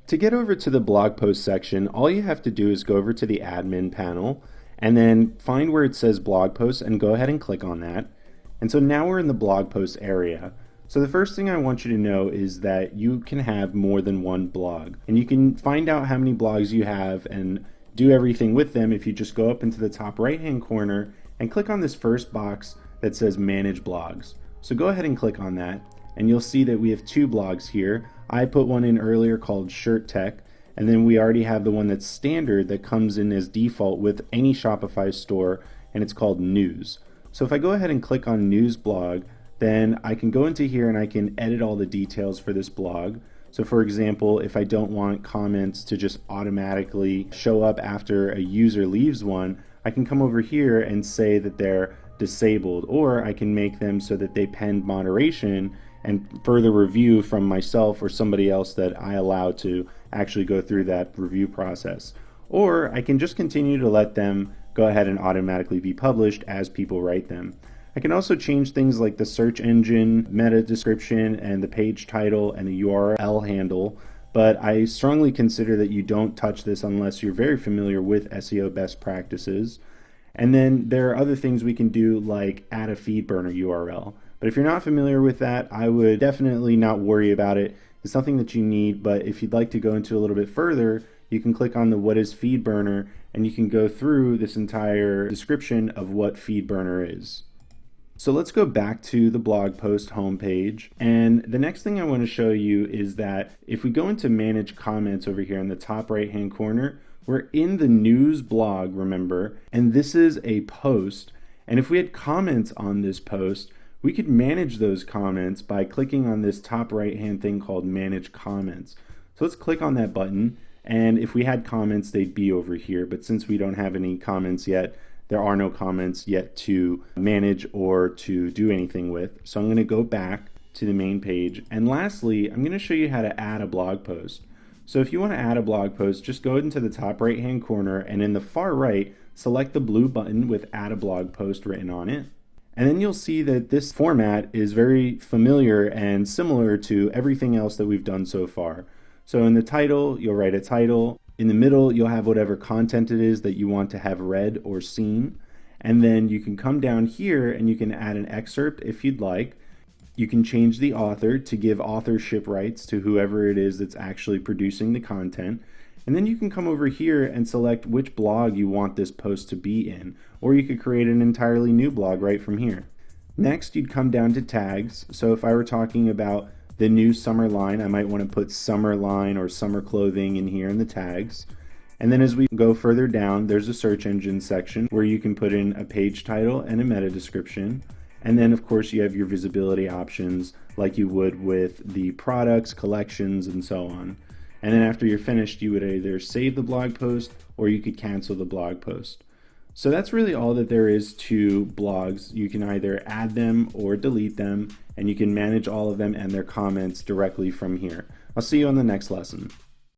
To get over to the blog post section, all you have to do is go over to the admin panel and then find where it says blog post and go ahead and click on that. And so now we're in the blog post area. So the first thing I want you to know is that you can have more than one blog, and you can find out how many blogs you have and do everything with them if you just go up into the top right hand corner and click on this first box that says manage blogs. So go ahead and click on that and you'll see that we have two blogs here. I put one in earlier called Shirt Tech, and then we already have the one that's standard that comes in as default with any Shopify store, and it's called News. So if I go ahead and click on News blog, then I can go into here and I can edit all the details for this blog. So for example, if I don't want comments to just automatically show up after a user leaves one, I can come over here and say that they're disabled, or I can make them so that they pend moderation and further review from myself or somebody else that I allow to actually go through that review process. Or I can just continue to let them go ahead and automatically be published as people write them. I can also change things like the search engine, meta description, and the page title and the URL handle, but I strongly consider that you don't touch this unless you're very familiar with SEO best practices. And then there are other things we can do like add a feed burner URL. But if you're not familiar with that, I would definitely not worry about it. It's something that you need, but if you'd like to go into a little bit further, you can click on the what is feed burner and you can go through this entire description of what feed burner is. So let's go back to the blog post homepage, and the next thing I want to show you is that if we go into manage comments over here in the top right hand corner, we're in the news blog, remember, and this is a post, and if we had comments on this post, we could manage those comments by clicking on this top right hand thing called manage comments. So let's click on that button, and if we had comments they'd be over here, but since we don't have any comments yet, there are no comments yet to manage or to do anything with. So I'm going to go back to the main page. And lastly, I'm going to show you how to add a blog post. So if you want to add a blog post, just go into the top right hand corner and in the far right, select the blue button with add a blog post written on it. And then you'll see that this format is very familiar and similar to everything else that we've done so far. So in the title, you'll write a title. In the middle, you'll have whatever content it is that you want to have read or seen. And then you can come down here and you can add an excerpt if you'd like. You can change the author to give authorship rights to whoever it is that's actually producing the content. And then you can come over here and select which blog you want this post to be in. Or you could create an entirely new blog right from here. Next, you'd come down to tags. So if I were talking about the new summer line, I might want to put summer line or summer clothing in here in the tags. And then as we go further down, there's a search engine section where you can put in a page title and a meta description. And then of course you have your visibility options like you would with the products, collections, and so on. And then after you're finished, you would either save the blog post or you could cancel the blog post. So that's really all that there is to blogs. You can either add them or delete them, and you can manage all of them and their comments directly from here. I'll see you on the next lesson.